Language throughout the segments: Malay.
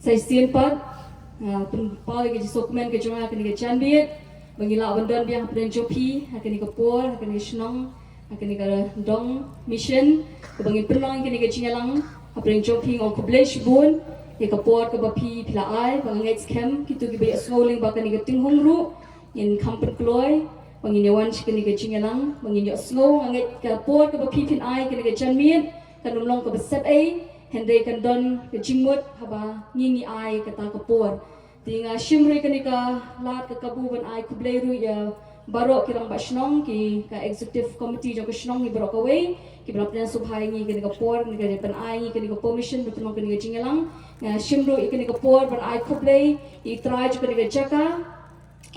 Sesian pat pau ke dokumen ke jonga akan ke janbit bangila bandan biang pren jopi akan ke por akan ke snong akan ke dong mission ke bangin pelang ke jingalang pren jopi ngong kublesh bun ke por ke bapi pila ai bangai scam kitu ke be scrolling bakan ke tinghong ru in kampen kloy bangin yawan ke jingalang bangin yo snow ngai ke por ke bapi pin ai ke janmit kan long ke besep ai hendai kan don ke jingmut haba ngingi ai kata kapor tinga shimri kanika lat ke kabuban ai kubleru ya baro kirang bashnong ki ka executive committee jong bashnong ni baro kawai ki baro plan subhai ngi kanika por ni ka pan ai ngi kanika permission betul kanika jingalang shimru kanika por ban ai kublei I try kanika jaka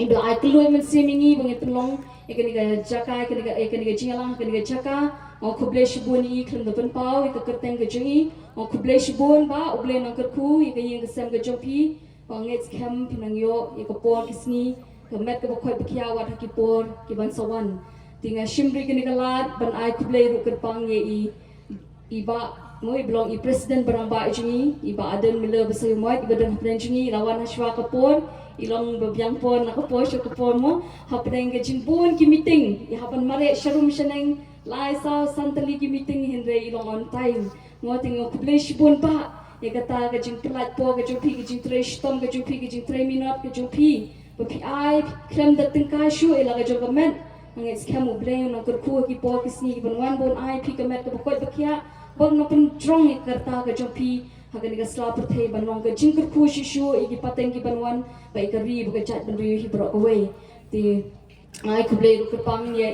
ibla ai kloi men semingi bangi pelong kanika jaka kanika jingalang kanika jaka Ang kublay shibun I klam dapan pau ika kerteng ke jungi ang kublay shibun ba ublay nang kerku ika yang kesem ke jompi ang ngets kem pinang yo ika por kisni ke met ke bakoy bekiawat haki por ki ban sawan tinga shimri ke nikalat ban ai kublay ru kerpang ye iba moi belong I president barang ba jungi iba aden mila besay moit iba dan hapren jungi lawan haswa ke por ilong bebiang por nak por syo ke por mo hapren ke jimpun ki meeting I hapan mare sharum shaneng lai sao santali ki meeting hindre ilong on time ngoting kublay shibun pa ya kata ke jing plat po ke jupi ke jing tre stom ke jupi ke jing tre minot ke jupi pi ai klem da tingka shu ila ke government ngai scam ublay no kerku ki po ki sni ki banwan bon ai pi ke met ke pokoi bakia bon no pen drong I karta ke jupi hagan ga sla perthei banong ke jing kerku shu I ki pateng ki banwan bai ka ri bu ke chat ban ri hi bro away ti ai kublay ru kerpang ya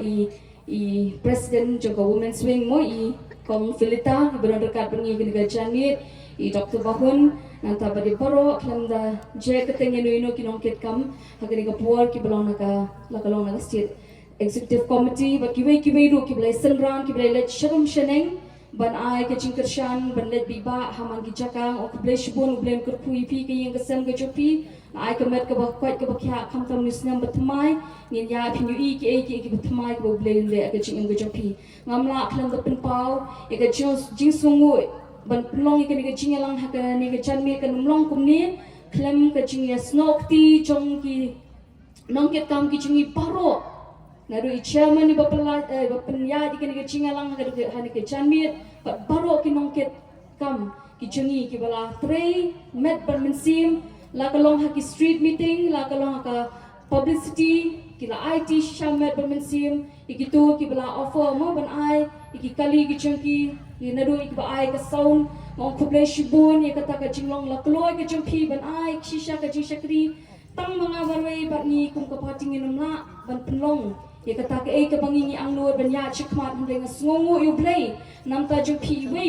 I President Joko Women's Wing mo I Kong Filita ibaran dekat bengi ke janit I Dr. Bahun nanta badi baro klam da je keteng ino kinong ket kam hagani ka puar ki belong naka lakalong naka state executive committee but kiwe ru ki blai senran ki blai let sharum sheneng ban ai ke jingkershan ban let biba haman ki jakang ok blai shibun blem kerpui pi ke yang kesem ke jopi ai ke met ke bakwat ke bakya kam tam nisnam batmai ngin ya pin yu I ki batmai ke blai le ke jing ke jopi ngamla klam da pen pau e ke jing sungu ban plong I ke jingalang ha ke ne ke janmi ke numlong kumni klam ke jing ya snokti jong ki nong ke kam ki jingi paro naru I chairman I bapelat bapenya di ke jingalang ha ke janmi baro ki nong ke kam ki jingi ki bala trei met ban mensim la kalong ha ki street meeting la kalong ha ka publicity ki la IT shamet ban mensim ikitu ki bala offer mo ban ai iki kali ki chungki ki naru ik ba ai ka sound ngong kublay shibun ya kata ka jinglong la kloy ka chungki ban ai shisha ka jishakri tang mga barway bat ni kum ka pating inamla ban penlong ya kata ka ka bangingi ang lord ban ya chikmat hindeng ngongo yu blay nam ta jungki way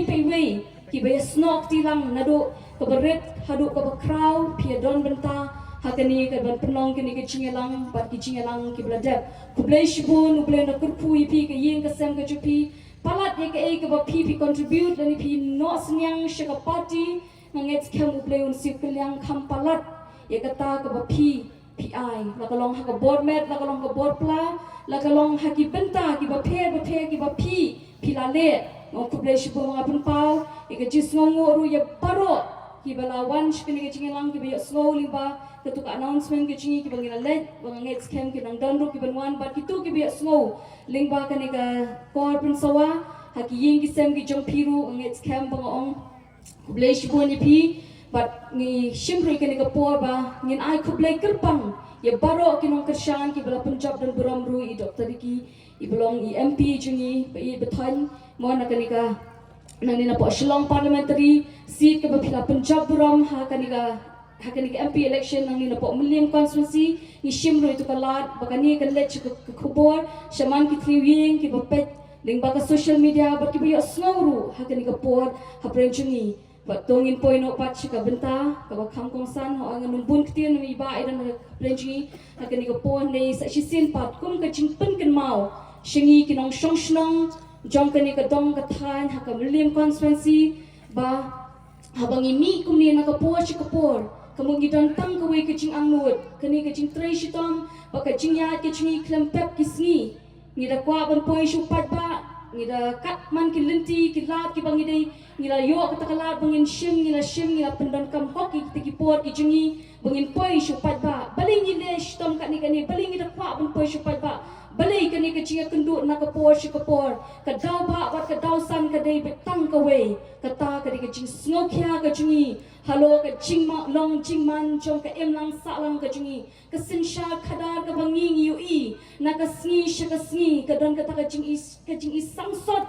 ki ba snok ti lang nadu ka baret hadu ka ba kraw pi don benta hakani ka ban penlong kini ke jingalang bat ki jingalang ki bladep kublay shibun ublay na kurpui pi ka ying ka sem ka jupi palat ye ka ba pi contribute lani pi no senyang shaka party ngets kem ublay un sikulyang kam palat ye kata ka ba pi ai la kalong ha ka board met la kalong ka board pla la kalong ha ki benta ki ba phe ki ba pi la le ngok kublay shibun mga penpau ye ka jis ngongo ru ye paro ki bala wan shkini ke jingalang ki ba slow limba ketuk announcement ke jingi ki bangina let banganget scam ki nang danru ki banwan bat ki tu ki ba slow lingba kani ka kor pun sawa haki ying ki sem ki jong piru nget scam bangaong kublay shibun ni pi bat ni shimri kani ka por ba ngin ai kublay kerpang ye baro ki nong kershan ki bala Punjab dan Buramru I Dr. Ki I belong I MP jingi ba I betan mo na kani ka nang nina po Shillong parliamentary seat ke bapila Punjab Buram hakani ka MP election nang nina po Milliam constituency ni shimro itu kalat bakani kan let ke khubor shaman ki triwing ki bapet ling baka social media bat ki biyo snowru hakani ka por hapren chungi bat tongin poino pat ka benta ka bakam kongsan ho ang numbun ktin mi ba idan hapren chungi hakani ka por nei sa shisin pat kum ka chingpen kan mau shingi ki nong shongshnong jong kani ka dong ka than ha ka Milliam constituency ba habangi mi kumni na ka por kamu gidan tang kawai ka jing angnut kani ka jing tray shitom ba ka jing ya ka jing klem pep kisni ni da kwa ban poi shu pat ba ngida kat man ki lenti ki lat ki bang ngida yo kata kalat bangin shim ngida pendon kam hoki ki por ki jungi bangin poi supat ba bali ngile stom kat ni bali ngida kwa bang poi supat ba bali kani ka jinga kendu na ka por shi ka por ka dau ba wat ka dau san ka dei betang ka we ka ta ka ka jing snokya ka jungi halo ka jing ma long jing man chong ka em lang sa lang ka jungi ka sin sha khadar ka bangi yu i na ka sngi ka don ka ta ka jing i sang sot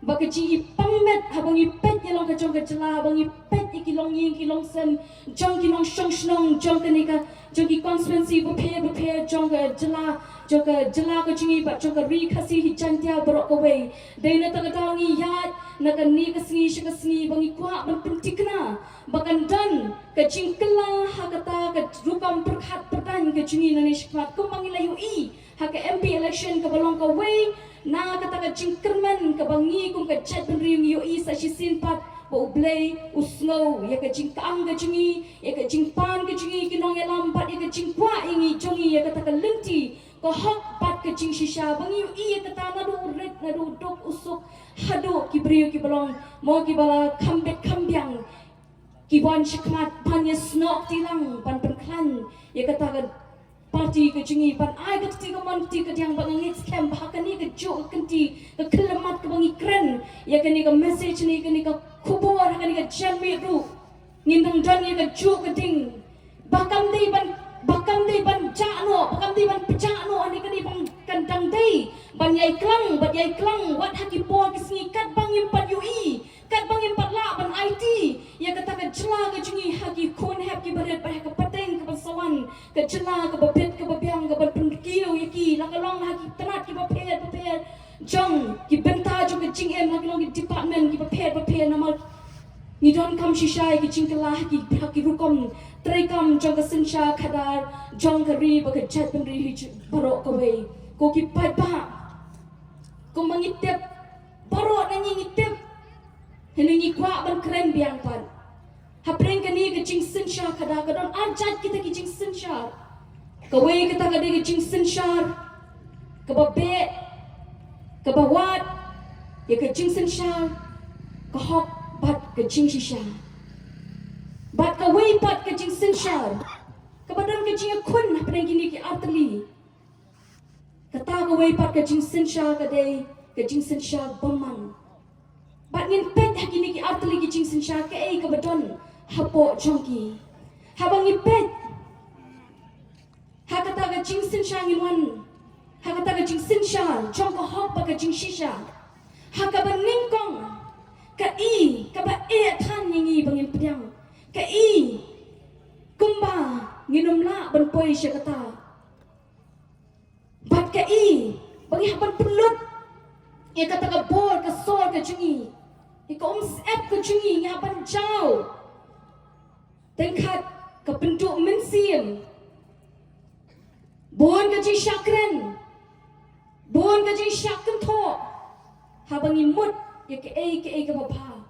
ba ka jing i pangmet ha bangi pet ye long ka chong ka jala bangi pet ki long sen jong ki long shong shnong jong ka ni ka jong ki constituency prepare jong ka jala ka jingi ba jong ka ri khasi hi chantia borok ka we dei na ta ka tangi yat na ka ni ka sngi bangi kwa ban pentikna bakan dan ka jing kala ha ka ta ka rukam perkhat pertan ka jingi na ni shkmat ko mangi layu i ha ka MP election ka balong ka we na ka ta ka jing kerman ka bangi kum ka chat ben ring yu i sa shi sin pat bo blay usno ya ka jing kang ka jingi ya ka jing pan ka jingi ki nong ya lambat ya ka jing kwa ingi jongi ya ka ta ka lenti ko hak pat ka jing shisha bangi yu i ya ka ta na du ret na du dok usuk hado ki brio ki balong mo ki bala kambet kambyang ki bon shikmat pan ya snok tilang pan penklan ya ka ta ka parti ke jingi pan ai ke tiga monti ke yang bangit scam bahakani ke jo kenti ke kelemat ke bangi kren ya kani ke message ni kani ke kubur kani ke jammi ru ngindang dan ya ke jo ke ding bakam dei ban jano ani kani bang kandang dei ban yai klang wat haki por ke singi kat bangim pat ui kat bangim pat la ban IT ya kata ke jela ke jingi haki kon hap ki baret bah ke pateng ke sawan ke jela ke babet ke babiang ke penkiu yaki la kalong haki tenat ki bapet jong ki benta jo ke jing em la kalong ki department ki bapet namal ni don kam shishai ki jing kala haki rukom trekam jong ke sinsha khadar jong ke ri ba ke chat pen ri barok ke we ko ki pat ba ko mangitep barok na ngitep Hengi kwa ban keren biang pan. Hapreng kani ke jing sinsha kada kadon ajat kita ke jing sinsha. Kawe kita kada ke jing sinsha. Kababe kabawat ya ke jing sinsha. Kahok bat ke jing shisha. Bat kawe bat ke jing sinsha. Kabadon ke jing kun hapreng kini ke artli. Kata kawe bat ke jing sinsha kadai ke jing sinsha bomang. Bat ngin pet hakini ki artli ki jing sinsha ke ei ka badon hapo jongki habang i pet hakata ka jing sinsha ngin wan hakata ka jing sinsha jong ka hop ka jing shisha hakaba ningkong ka i ka ba e than ngi bangin pedang ka i kumba nginum la ban poi syakata bat ka i bangi haban pelut ya kata ka bor ka sor ka jungi ika app ke jungi ngapan jauh tengkat ke bentuk mensim bon ke jing syakren bon ke jing syakren to habang imut ya ke ke bapa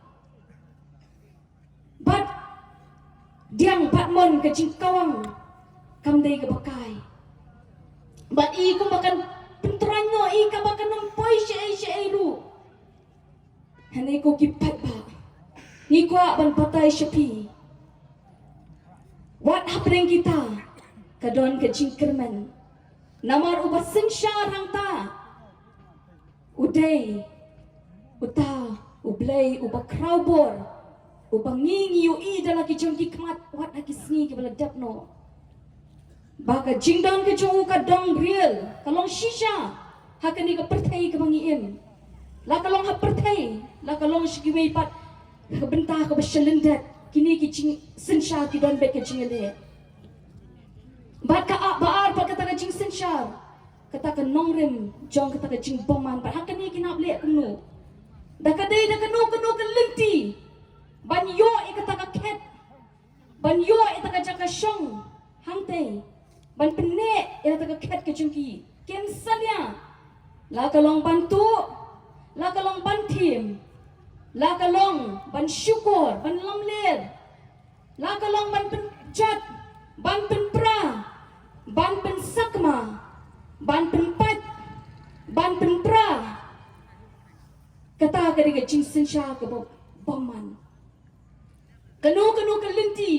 bat diang patmon ke jing kawang kamdei ke bakai bat i ko makan penteranyo i ka makan nampoi syai lu Hanay ko kipat ba? Ni kwa ban patay Shopee. What happening kita? Kadon ke jingkerman. Namar uba sensyar hang ta. Uday. Uta. Ublay. Uba crowbor. Uba ngingi yu i dala ki jong kikmat. What haki sngi ki baladap no. Baka jingdan ke jong kadong real. Kalong shisha. Hakani ka pertay ka mangiim. La kalong ha pertay. La kalong shigiway pat kabenta ka bashalendat kini ki jing sinsha ki don bet ke jingele bat ka baar pat kata ka jing sinsha kata ka nongrim jong kata ka jing boman pat hakani ki nap le kenu da ka dei da ka no ka lenti ban yo e kata ka ket ban yo e kata ka jaka shong hangte ban penne e kata ka ket ke jingki ken salya la kalong bantu la kalong ban tim la kalong ban syukur ban lamlir la kalong ban penjat ban penpra ban pensakma ban penpat ban penpra kata ka dengan jing sensha ke baman kanu ke linti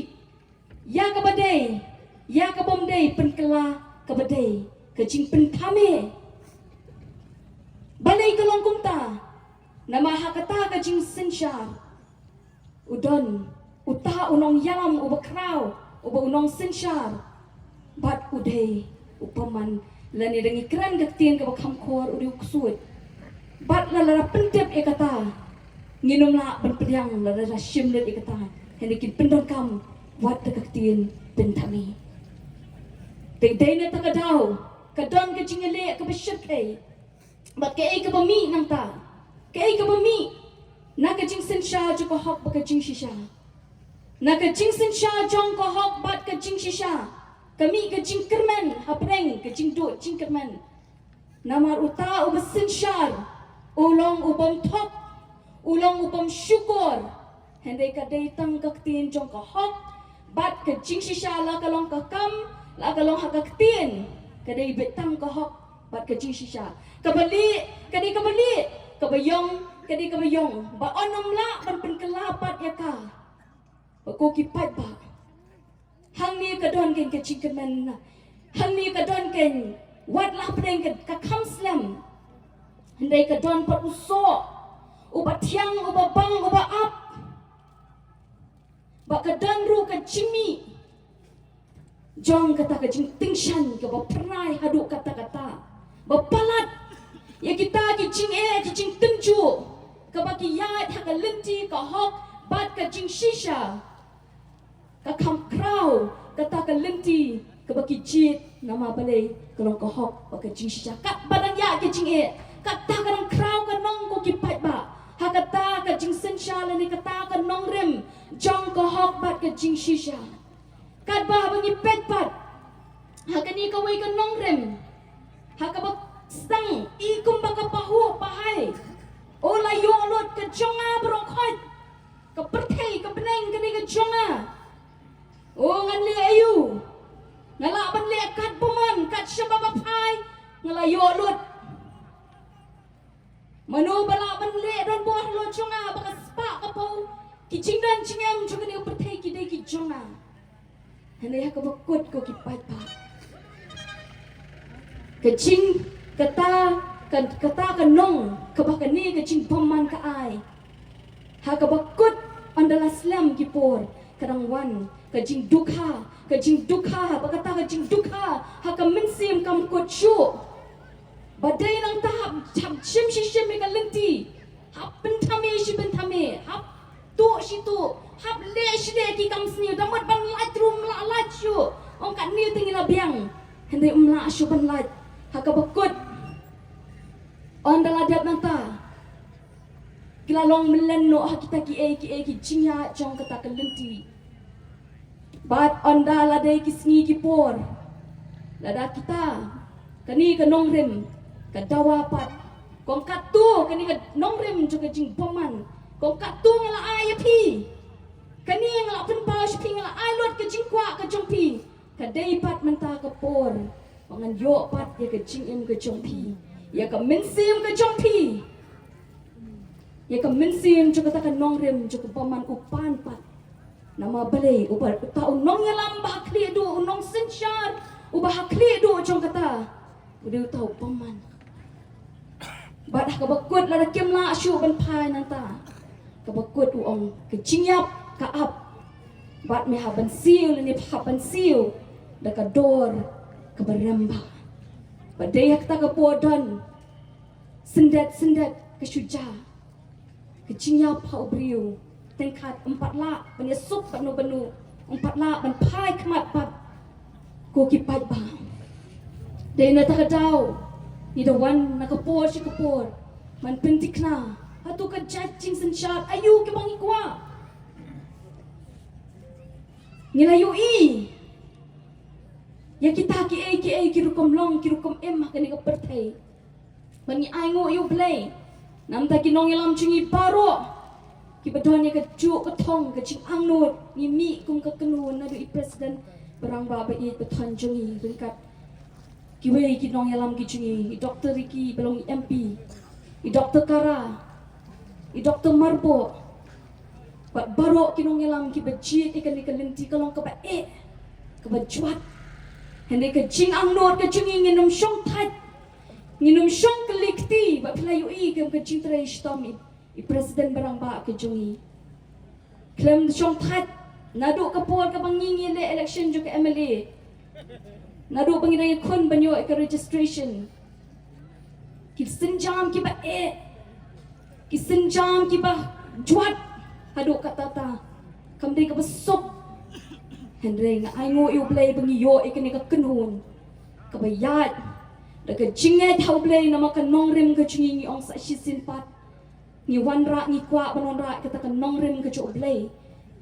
ya ke badai ya ke bomdai penkela ke badai ke jing pentame balai ke longkum ta nama hakata ke jing sensha udon uta unong yalam uba kraw uba unong sensha bat udai upaman lani dengi kran gaktian ke bakam khor udi uksud bat lara pentep e kata nginum la berpediang lara shimlet e kata hendikin pendon kam wat gaktian pentami te dene takadau kadon ke jingele ke besyat e bat ke e ke bami nang ta ke e ke bami na ke jing sensha ju ko hok ba ke jing shisha na ke jing sensha jong ko hok bat ke jing shisha kami ke jing kerman hapreng ke jing do jing kerman namar uta u besensyar ulong ubam top ulong ubam syukur hendai ka datang ka tin jong ka hok bat ke jing shisha la ka long ka kam la ka long ha ka tin ka dei betang ka hok bat ke jing shisha ka bali ka dei ka bali ka bayong ka dei ka bayong ba onom la ban pen kelapat ya ka ba ko ki pat ba hang ni ka don ken ke jing kerman hang ni ka don ken wat la preng ka kam slam hendai ka don pat uso uba tiang uba bang uba up ba ka don ru ka jimi jong kata ka jing tingshan ka ba pernai hadu kata-kata ba palat ya kita ki jing ki jing tenju ka ba ki yat ha ka linti ka hok bat ka jing shisha ka kam kraw kata ka linti ka ba ki jit nama balai kalong ka hok ba ka jing shisha kat badan ya ki jing kata ka nang kraw ka nong ko ki pat ba ha kata ka jing sensha la ni kata ka nong rem jong ka hok bat ka jing shisha kat ba bangi pet pat ha ka ni ka wai ka nong rem ha ka ba stang i kum ba ka pahu pahai o la yo lot ka jonga brong khot ka perthei ka beneng ka ni ka jonga o ngan le ayu ngala ban le kat buman kat shababa phai ngala yo lot manu bala ban le don boh lo jonga ba ka spa ka pau ki jingdan jingam juga ni perthei ki dei ki jonga hene ha ka ba kot ko ki pat pa ke jing kata ka nong ka ba ka ni ka jing paman ka ai ha ka ba kot andala slam ki por kadang wan ka jing dukha ba kata ka jing dukha ha ka mensim kam kot shu badai nang tahap cham shim ka lenti hap pentame shi pentame hap tu shi tu hap le shi le ki kam sni damat ban la trum la la shu ong kat ni tingila biang hendai umla shu ban la ha ka ba kot on dala dat nang ta kila long melen no ha kita ki jingya jong kata ka lenti bat onda la dei kisngi ki por lada kita kani ka nongrem ka dawa pat kong katu kani ka nongrem juga jing poman kong katu ngala ai pi kani ngala pen pa shi ngala ai lot ka jing kwa ka jong pi ka dei pat menta ka por ngan yo pat ya ka jing em ka jong pi ya ka mensim ka jong pi ya ka mensim juga ta ka nongrem juga poman upan pat nama balai ubar ta unong yalam ba kli do unong sensyar ubah kli do jong kata udah tahu paman badah ka bakut la kem la shu ban pai nang ta ka bakut uong ke jingyap ka ap bat me ha ban siu ni ha ban siu da ka dor ka baramba badai hak ta ka podon sendat ke syuja ke jingyap ha ubriu tengkat 4 la bani sup banu 4 la ban pai kmat pat ko ki pat ba de na ta kadau ni the one na kapor si kapor man pentik na hatu ka judging sensat ayu ke bangi kwa ngilayu i ya kita ki rukom long ki rukom em ka ni ka perthai bani ai ngo yu play nam ta ki nong yalam chingi paro ki badon ka ju ka thong ka ching angnut ni mi kum ka kanun na du i president barang ba ba i bathon jungi ringkat ki we ki nong yalam ki chingi i doctor ki belong i mp i doctor kara Dr. Marbo Bat barok kinong ngelam ki bajit ikan ikan lenti kalong ka ba ka bajuat hende ka jing ang not ka jing nginum syong tat nginum syong kelikti ba pelayu kam ka jing trai stomi presiden barang ba ka jungi klem syong tat nadu ka pol ka bangingi le election jo ka MLA nadu bangi kun banyo ka registration ki senjam ki ba ki senjam ki ba juat haduk kata ta kamdei ka besok hendrei nga aingo iu blei bengiyo ikene ka kenhun ka bayat da ka jingai thau blei nama ka nongrim ka chingi ngi ong sa shisin pat ni wanra ni kwa banonra kata ka nongrim ka cho blei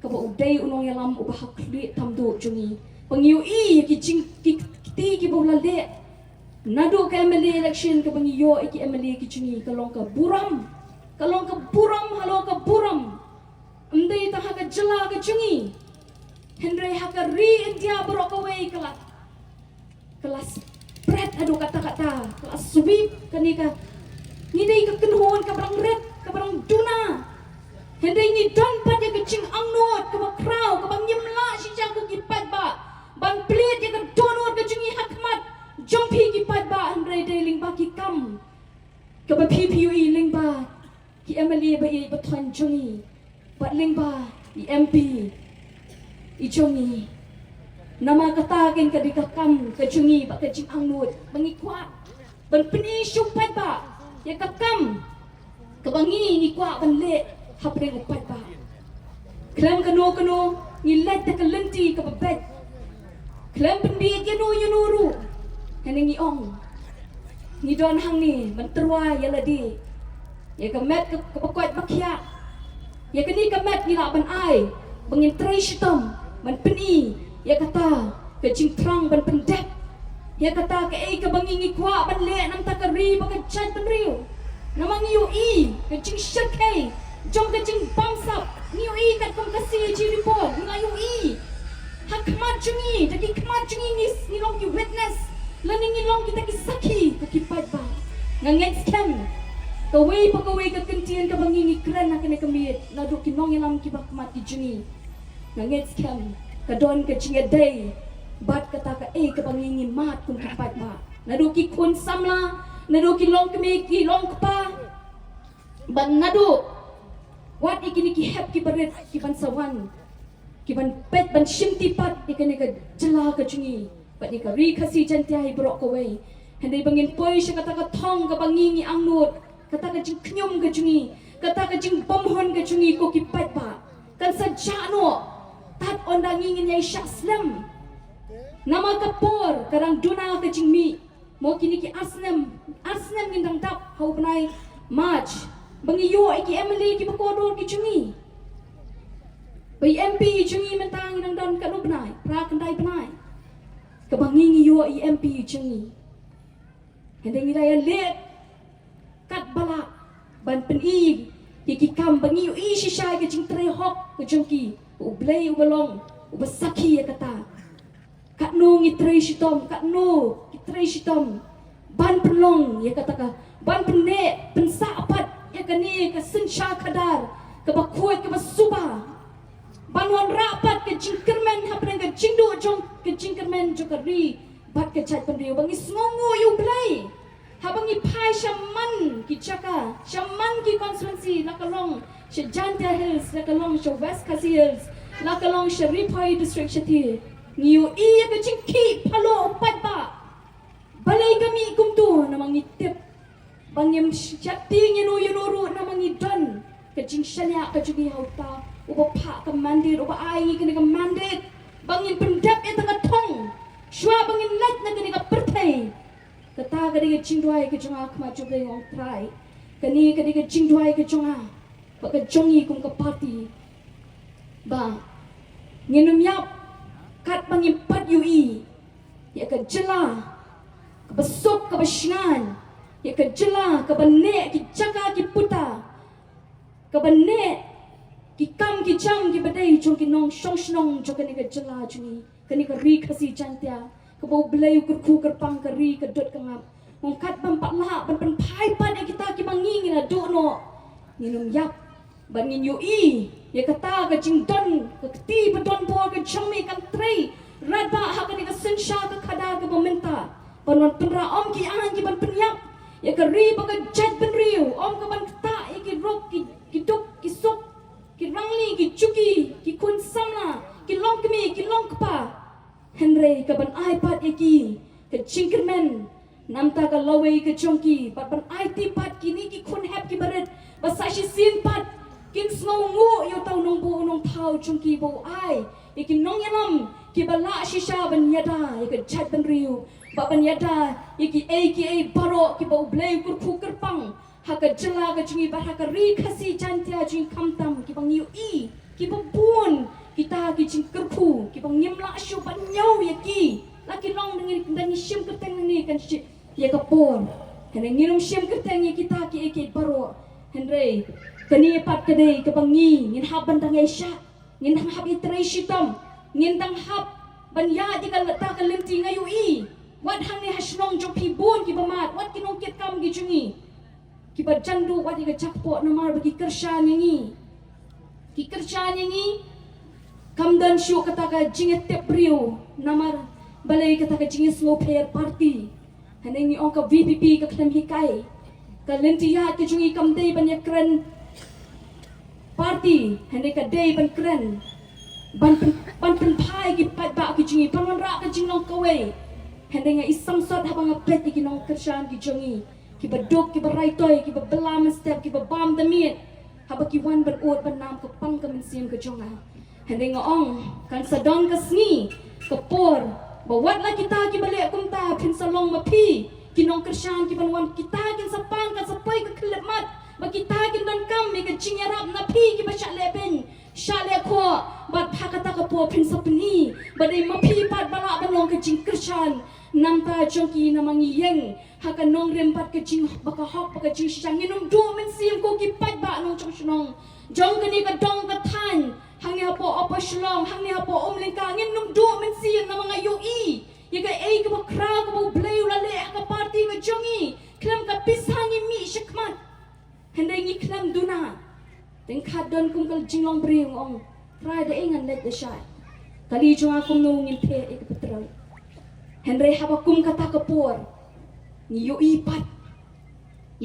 ka ba udei unong yalam u bahak li tamdu chungi bengiyo ki jing ki ti ki bola le nadu ka MLA election ka bengiyo ki MLA ki chingi kalong ka buram halo ka buram Umday ta haka jela ka chungi Henry haka ri India borok away kelas bread adu kata-kata kelas sweep kanika ngidai ka kenhon ka barang red ka barang duna Henry ni don pat ya kecing angnot ka bakraw ka bang nyemla si jang ka kipat ba ban plate ya ka donor ka chungi hakmat jompi kipat ba Henry de ling ba ki kam ka ba PPUE ling ba ki MLA ba i baton chungi Bat lingba, MP, ichongi, nama katakin kadikakam, kachungi, bak kaching angnut, bangikwat, ban peni syumpat ba, ya kakam, kabangi ni kwat ban le, hapring upat ba. Klam kano, ngilat ta kalenti ka babet. Klam pendi yunuru, henengi ong. Ni don hang ni, ban terwa yaladi. Ya kamet ka pakwat bakya. Ya kini kamet ni ban ai bangin trai shitam ban peni ya kata ke jingtrang ban pendep ya kata ke ka bangi kwa ban le nam takari ba ka chat ban riu namang yu ke jing shirkai jom ke jing bamsap ni yu kat kong kasi ji report ni yu hakmat jungi jadi kmat jungi ni long ki witness learning ni long kita ki saki ka kipat ba nganget scam Kawai ka kentian ka bangingi keren na kene kemit na do kinong yalam ki bakmat ki juni nganget scam ka don ka chinga day bat kata ka ka bangingi mat kun kipat ma na do ki kun samla na do ki long kemi ki long kpa ban na do wat ikini ki hep ki baret ki ban sawan ki ban pet ban shimti pat ikene ka jela ka jungi bat ni ka ri khasi chantia hi brok kawai handai bangin poi sha kata ka thong ka bangingi angnut kata ka jing knyum ka jungi kata ka jing bomhon ka jungi ko kipat ba kan sajano tat ondang ingin yai syaslam nama ka por karang duna ka jing mi mo kini ki asnam ngindang tap hau benai march bangi yo ki MLA ki bakodo ki jungi bai MP jungi mentang ngindang don ka no benai pra kendai benai ka bangi yo MP jungi hendeng ira let kat bala ban peni ki kam bangi yu si shai ke jing tre hok ke jongki u blei u balong u basaki ya kata kat no ngi tre shitom kat no ki tre shitom ban penlong ya kata ka ban penne pensa apat ya kani ka sensha kadar ke bakuat ke basuba ban wan rapat ke jing kermen hapren ke jing do jong ke jing kermen jokari bat ke chat penriu bangi sngongu yu blei Habangi pai shaman ki chaka, shaman ki constituency lakalong she Jantia Hills, lakalong she West Khasi Hills, lakalong she Riphai district shati. Niu iya ke cingki palo upat ba. Balai kami kumtu namang itip. Bangim syati yunuru namang idon. Ke jing shalya ke jugi hauta. Uba pa ke mandir, uba ai kini ke mandir. Bangin pendap yang tengah tong. Shua bangin lat na kini ke pertai. Kata kadi ke jingduai ke jonga kema coba ngong try kani kadi ke jingduai ke jonga ba ke jongi kum ke party ba nginum yap kat bangi pat UI ya ke jela ke besok ke besingan ya ke jela ke bene ki jaga ki puta ke bene ki kam ki jam ki badai jong ki nong shong shnong jong kani ke jela jungi kani ke ri khasi jantia kebau belai kurku kerpang keri kedot kengap ngkat bampak lah ban pai pan kita ki bangi ngina do no nginum yap ban ngin UI ya kata ka jing don ka ti badon po ka changmi kan trei rada hakan ka sensha ka khada ka momenta panon penra om ki an ki ban penyap ya ka ri ba ka jat ban riu om ka ban ta ya ki rok ki duk ki sok ki rangli ki chuki ki kun samla ki long kmi ki long kpa henry ka ban ai pat ya ki ka chingkermen namta ka lawe ka chongki ban ai ti pat ki ni ki kun hap ki baret ba sa shi sin pat kin snow ngu yo tau nong bu nong thau chung ki bo ai ikin nong yalam ki bala shisha ban yada ik chat ban riu ba ban yada iki a baro ki bo blay kur khu kar pang ha ka jala ka chungi ba ha ka ri khasi chantia jing kham tam ki bang yu i ki bo bun kita ki jing kar khu ki bang nyam la shu ban nyau ya ki la ki long dengan shim ka teng ni kan shi ya ka pon kan ngirum shim ka teng ya kita ki ek baro henry kani pat kadai kebangi ngin hab bandang Asia ngin hang hab itrai shitam ngin dang hab ban ya di kal ta kal lenti ngayu i wat hang ni hasnong jok pi bon ki bamat wat kinong ket kam gi chungi ki ba jandu wat di ka chakpo namar bagi kersha ngi ki kersha ngi kamdan shu kata ka jinget tep riu namar balai kata ka jinget slow player party hanengi ong ka VPP ka klam hikai ka lenti ya ki chungi kamdei ban yakran party hande ka day ban kren ban pen pai ki pat ba ki jingi pan ra ka jing nong kawe hande nga isam sot ha bang pet ki nong kershan ki jingi ki badok ki barai toy ki ba belam step ki ba bam the miet ha ba ki wan ban ot ban nam ka pang ka min sim ka jonga hande nga ong kan sadon ka sngi ka por ba wat la kita ki bale kum ta pin salong ma pi ki nong kershan ki ban wan kita kin sa pang ka sa pai ka khlep mat bagi tagin dan kami ke jingarap na pi ki ba shale ben shale ko bat phakata ka po pin sapni badai mapi pat bala banong ke jing kershan namta jongki namangi yeng hakan nong rempat ke jing baka hok baka jing shang nginum do men sim ko ki pat ba nong chong shnong jong kani ka dong ka than hangi hapo apa shlong hangi hapo omlengka nginum do men sim namanga UI yega ei ka ba kra ka ba bleu la le ka party ka jongi klam ka pisangi mi shakmat henday ngi klam duna teng khat don kum kal jinglong bring ong try the ingan let the shot kali junga kum no ngin the ek petrol henday haba kum kata kapor ni yo ipat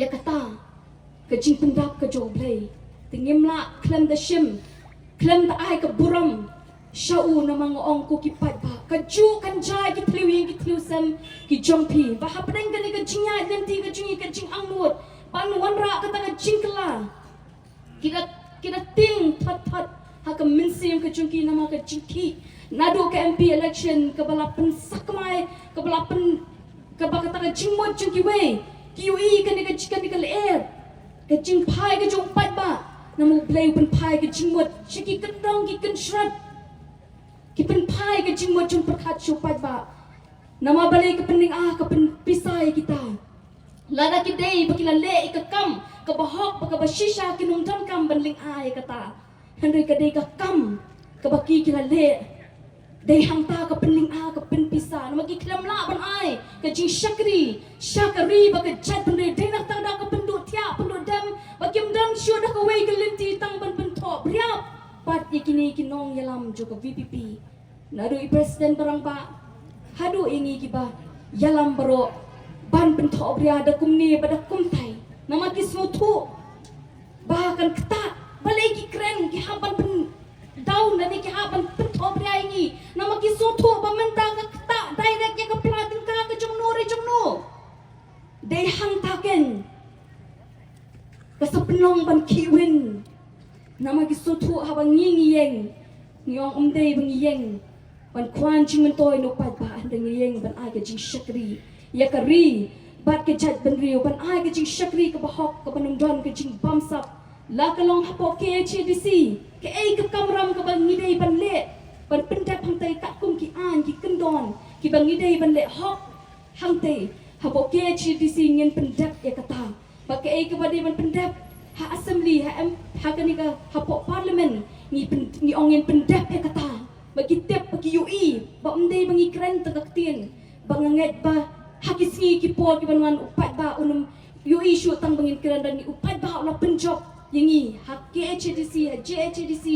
ya kata ka jing pendap ka jo play tengim la klam the shim klam the ai ka buram shau na mga ong ko kipat ba ka ju kan jai ki tliwi ki tlusam ki jongpi ba hapdeng ka ni ka jingya lenti ka jingi ka jing angmut panuan ra kata ka jingkla kita ting that haka minsim ka jungki nama ka jingki nado ka MP election ka balapan sakmai ka balapan ka bakata ka jingmot jungki we QE ka ni ka leer ka jingpai ka jong pat ba namu play pen pai ka jingmot shiki kendong ki kenshrat ki pen pai ka jingmot jung perkhat chupat ba nama balai ka pening ka pen pisai kita lada ki dei bakila le ka kam ka bahok ka bashisha ki nung dam kam banling ai kata henry ka dei ka kam ka baki kila le dei hangta ka penling ka pen pisa na magi klam la ban ai ka jing shakari baka jat ban dei nak ta da ka pendu tia pendu dam bakim dam shu da ka wei ka linti tang ban ban top riap pat ikini ki nong yalam jo ka VPP nadu i president barang ba hadu ingi ki ba yalam baro ban bentok bria ada kumni pada kumtai nama ki smutu bahkan ketat balai ki keren ki haban pen daun dan ki haban bentok bria ini nama ki smutu bamenta ka ketat direct ya ka platin ka jongno dei hang taken ka sepenong ban ki win nama ki smutu habang ngi yeng nyong umdei bang yeng ban kwan jing mentoy no pat ba andeng yeng ban ai ka jing shakri ya kari bat ke jat ban riu ban ai ke jing shakri ke bahok ke banung don ke jing bamsap la kalong hapo ke HDC ke ai ke kamram ke ban ngidei ban le ban pendap hang tai kat kum ki an ki kendon ki ban ngidei ban le hok hang tai hapo ke HDC ngin pendap ya kata ba ke ai ke badi ban pendap ha assembly ha ka ni ka hapo parliament ni ongin pendap ya kata bagi tep bagi UI ba umdei bangi kren tagaktien banganget ba hakis ni ki por ki banwan upat ba unum UI shu tang bangin kiran dan ni upat ba la penjok yangi hak KHDC JHDC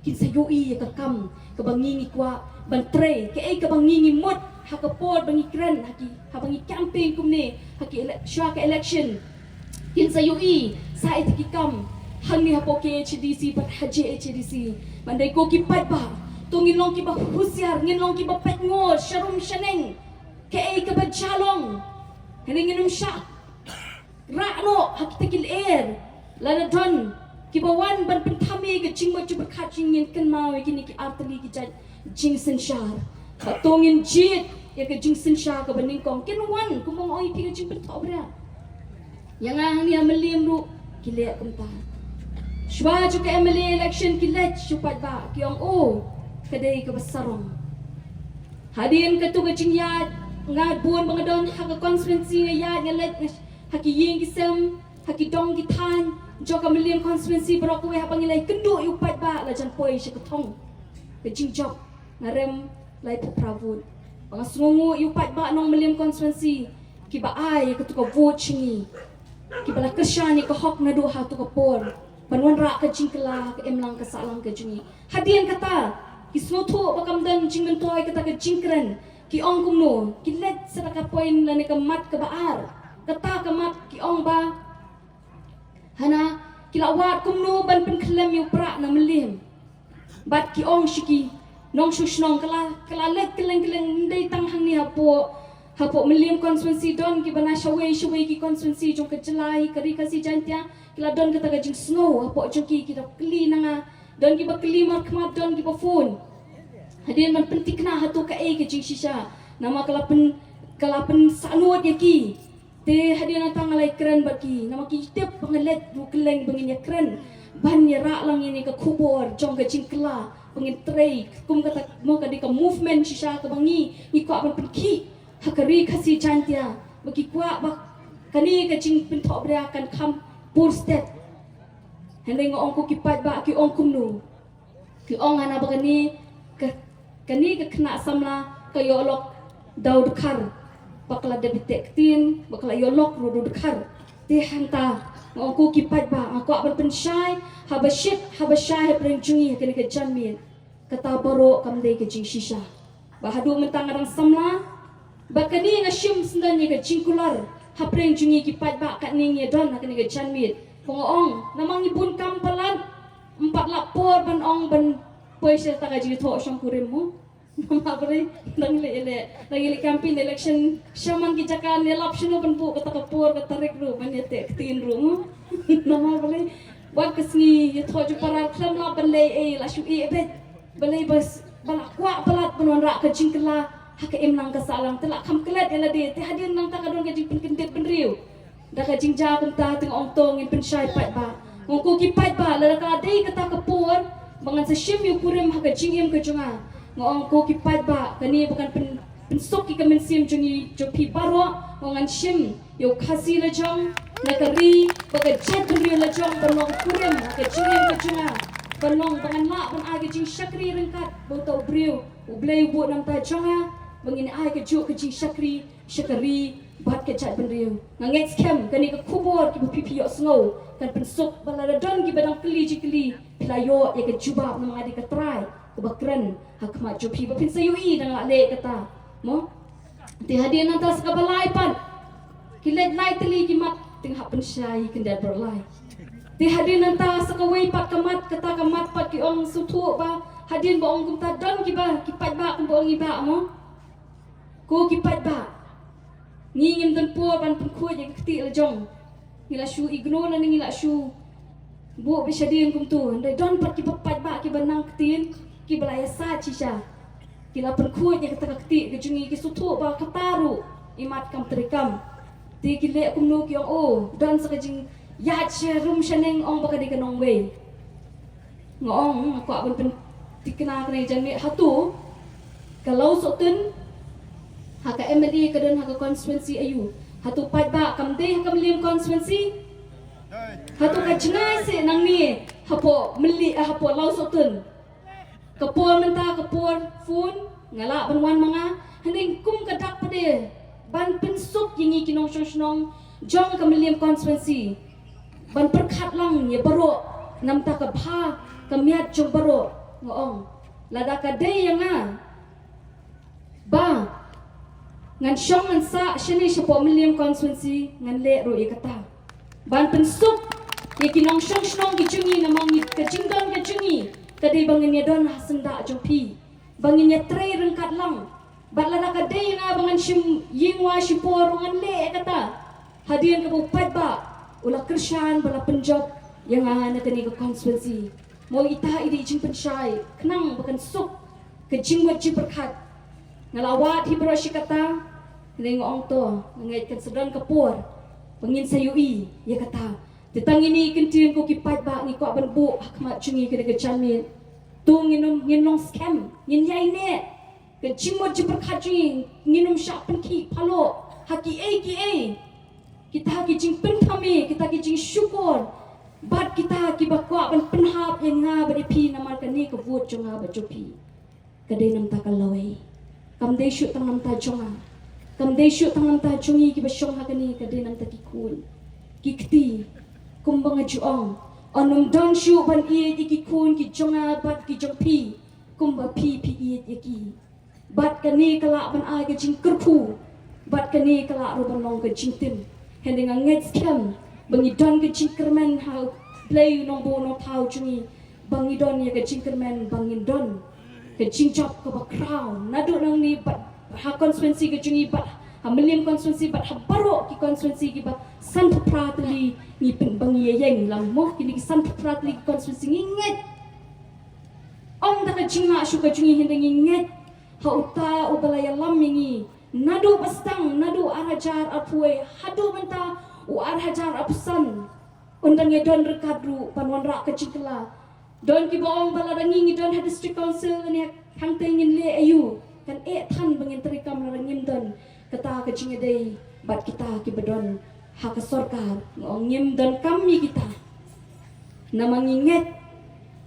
kin sayoi ka kam ka bangingi kwa bantre ke ka bangingi mot hak por bangi kran haki ha bangi campaign kumne haki shwa ka election kin sayoi sa itiki kam hangni hapo KHDC pat JHDC mandai ko ki pat ba tungin long ki ba husiar ngin long ki ba pet ngor sharum shaneng ke ka ba chalong heningin syak Rano hakitakil air lana don kibawan ban pentami ke jingmo cuba kacingin kan mau gini ki artali ki jat jingsen shar batongin jit ya ke jingsen shar ke bening kong ken wan kumong oi pi ke jing pentop bra yang ang ni amelim ru kile kumta shwa ju ke emeli election kile chupat ba kiong o kadai ke besarong hadin ke tu ke jingyat ngat buon bangadon ha ke constituency ngayat ngalet haki ying kisem haki dong kitan joka million constituency berok we ha pangilai kendu yu pat ba la jan poi she ketong ke jingjok ngarem lai pravut bang sungu yu pat ba nong million constituency ki ba ai ke tu ko vote chingi ki bala kershani ko hok na do ha tu ko por panwan ra ke jingkla ke emlang ke salang ke jingi hadian kata ki snoto bakam dan jingmen toy kata ke jingkren ki ong kumno ki let sadaka poin la ne ke mat ke baar kata kamat ki ong ba hana kilawat kumno ban pen klem yu pra na melim bat ki ong shiki nong shushnong kala let keleng ndai tang hang ni hapo melim constituency don ki bana shawei ki constituency jong ke jelai kari kasi jantia kila don kata ka jing snow hapo joki ki dok kli nanga don ki ba kli mar kmat don ki ba phone hadin man pentikna hatu ka ke jing shisha nama kalapen sanut yaki te hadir natang alai keren bagi nama kitep pengelet du keleng bengin ya keren ban ya rak lang ini ke kubur jong ke jingkla bengin trei kum kata mo ka di ka movement shisha ke bangi ni ko apan pergi hakari kasi jantia bagi kwa bak kani ke jing pintok bria kan kam pur state heneng ong ko kipat ba ki ong kumnu ki ong ana bagani kani ke kena samla ke yolok daud kar bakla debitektin bakla yolok rudu dekhar te hanta ngku kipat ba ngku aban pensyai habashai preng jungi kene ke janmin kata baro kamdei ke jing shisha bahadu mentang arang samla bakani ngashim sendanya ke jingkular hapreng jungi kipat ba kat ning ye don kene ke janmin pongong namang ibun kampalan 4 lapor ban ong ban poise ta ka ji tho shong kurimmu nama beri lagi campaign election shaman kijakan nelap shino penpu kata kapur kata rek ru banyak tin ru nama beri buat kesni ya thoju para klam la balai la shu bet balai bas balak kwa balat penuan rak ke jingkla hak emlang ke salang telak kam kelat ela de te hadir nang tak adon ke jing penkendet penriu dah ke jingja kumta teng ong tong in pensyai pat ba ngku ki pat ba la ka dei kata kapur bangan sa shim yu kurim hak jingim ke junga ngong ko kipat ba kani bukan pensok ki kamen sim jungi jopi baro ngongan shim yo khasi la jong nakari baga chat ri la jong banong kurem ka jingem ka junga banong bangan la ban age jing shakri rengkat boto briu ublei bu nam ta jonga bangin ai ka ju ka jing shakri bat ka chat benriu nganget scam kani ka kubor ki bu pipi yo snow kan pensok balada don ki badang kli playo ya ka jubab nam ade ka try kebakran hakmat jopi bapin sayui dang ale kata mo ti hadir nantas ka balai pan kilet lai teli kimat ting hapen syai kendal berlai ti hadir nantas ka wei pat kamat kata kamat pat ki ong sutu ba hadir ba ong kumta don ki ba kipat ba kum ong iba mo ko kipat ba ngingim dan po ban pengkhu je kti la jong ngila shu ignore na ngila shu bu bi shadim kum tu ndai don pat ki pat ba ki banang ktin ki balaya sa chisha kila perkhuat ya kata kti ke jungi ki sutu ba kataru imat kam trikam ti ki le kum no ki o dan sa jing ya che rum shaneng ong ba ka di kanong we ngong ko abon pen tikna kne jang hatu kalau sotun haka MLA ka don haka constituency ayu hatu pat ba kam de kam lim constituency hatu ka jingai se nang ni hapo meli hapo lau sotun kapur menta kapur phone ngala banwan manga haning kum kadak pade ban pensuk yingi kinong shong jong kamiliam constituency ban perkhat lang ye baro nam ta ka pha ka miat jong baro ngong lada ka de yang ba ngan syong ngan sa shini shapo million constituency ngan le ro ikata ban pensuk ye kinong syong syong gicungi namang ka jingdon ka jungi kadai bangin ye don hasenda jompi bangin ye trai rengkat lang bat lada ka de nga bangan shim yingwa shipor ngan le kata hadian ka bupat ba ula kershan bala penjob yang ana kani ka constituency mo ita ide jing pensyai kenang bakan suk ke jingwat ji berkat ngalawat hibroshi kata nengong to ngaitkan sedang kapur pengin sayui ya kata tetang ini kentian ko kipat ba ni ko ban bu hakmat chungi kena kecamit tu nginum scam ngin yai ne ke jingwat ji berkat chungi nginum syak penki palo haki kita haki jing pentami kita haki jing syukur bat kita haki bakwa ban penhap yang nga beripi namal kani ke vot jonga bajopi kadai nam takalawai kam dei syuk tang nam ta jonga kam dei syuk tang nam ta jongi ki basyong hakani kadai nam ta kikun kikti kumbang ajuong onum don syuk ban ie kikun ki jonga bat ki jongpi kumba pi ie ki bat kani kala ban ai ke jing kerpu bat kani kala ro ban long ke jing tim hending anget scam bangi don ke jing kermen how play no bo no tau jungi bangi don ye ke jing kermen bangin don ke jing job ke ba crown nadu nang ni bat ha constituency ke jungi bat ha million constituency bat ha baro ki constituency ki ba san pratli ni pen bangi ye yeng lam mo ki ni san pratli constituency nginget ong da ke jing ma shu ke jungi hending nginget ha uta ubalaya lam mingi nadu bastang nadu arajar apuai hadu menta u arajar apsan undang ye don rekadru panwan rak kecikla don ki baong bala dangi don ha district council ni hang tengin le ayu kan than bangin terikam rangim don kata kecing dei bat kita ki bedon ha ka sarkar ngim don kami kita namang inget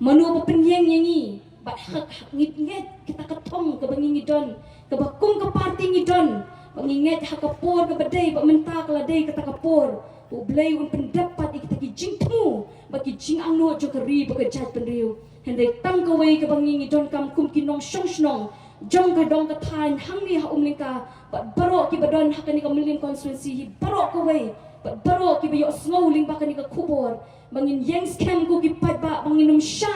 manu penyeng yangi bat hak nginget kita ketong ke bangi don ke bakum ke parti ngidon mengingat hak kapor ke badai bak mentak ladai kata kapor bu blai un pendapat kita ki jingmu bagi jing angno jokeri bekejat penriu hendai tang ke wei ke bangi ngidon kam kum kinong shong jong ka dong ka thain hangni ha umlingka bat baro ki badon hakani ka million constituency hi baro ke wei bat baro ki bayo snow ling bakani ka kubor bangin yang scam ku ki pat ba banginum sya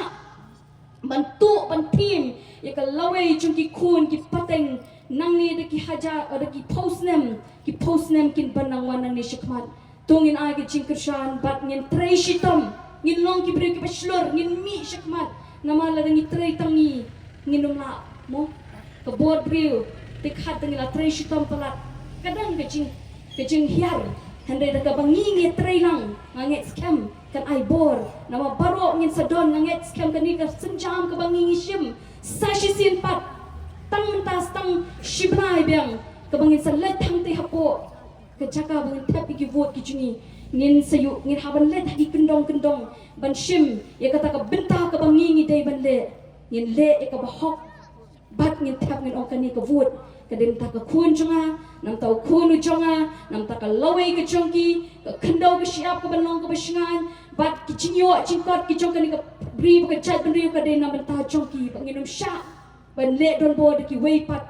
bantu bantim ya ka lawai jungki kun ki pateng nangni de ki haja de ki postnem kin banang wana ni shikmat tungin ai ki jingkershan bat ngin trei shitom ngin long ki bri ki paslor ngin mi shikmat namala de ngi trei tangi nginum la mo ka bor briu de khat de la trei shitom palat kadang ke jing hiar handai de ka bangi ngi trei lang nganget scam kan ai bor nama baro ngin sadon nganget scam kan ni ka senjam ka bangi ngi shim sashi sin pat tang mentas tang shibnai bang ka bangin salet thang te hapo ka jaka bangin tapi ki vote ki jungi ngin sayu ngin haban let hagi kendong ban shim ya kata ka benta ka bangi ngi dei ban le ngin le e ka bahok bat ngin tap ngin okani ka vote ka dem ta ka kun jonga nam tau kun jonga nam ta ka lawai ka jongki ka kendong ka siap ka banong ka basingan bat ki cingyo cingkot ki jongka ni ka bri ka jat ban riu ka dei nam ta jongki banginum sya ban le don bo de ki wei pat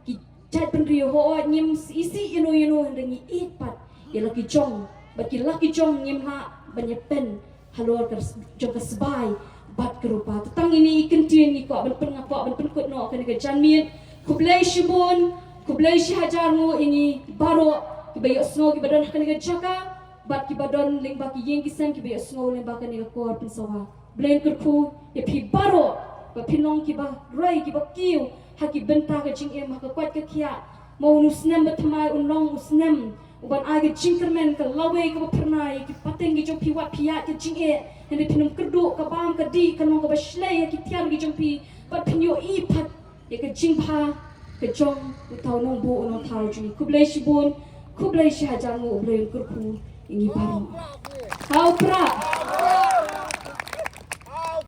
ki jat ban riu ho nyim isi ino hendangi it pat ya laki jong bat ki laki jong nyim ha ban ye pen halor ka jong ka sbai bat ke rupa tetang ini kentien ni ko ban pen ngako ban pen kut no ka ni ka janmit kublai shibun kublai shahajarmu ini baro ki bayo snow ki badan ka ni ka jaka bat ki badon ling baki yeng kisam ki bayo snow ling baka ni ka kor pen sawa blain kurku ya pi baro ba pinong ki ba rai ki ba kiu ha ki benta ka jing em ha ka kwat ka khia mo nu snem ba thamai unong usnem uban age jingkermen ka lawe ka ba pernai ki pateng ki jong pi wat pi ya ki jing e hende pinum kerdu ka bam ka di ka nong ka ba shlei ki tiar ki jong pi ba pinyo i pat ya ka jing pha ka jong utau nong bu unong thau jing kublai shibun kublai shahajangu ublai kurku ini baru kau pra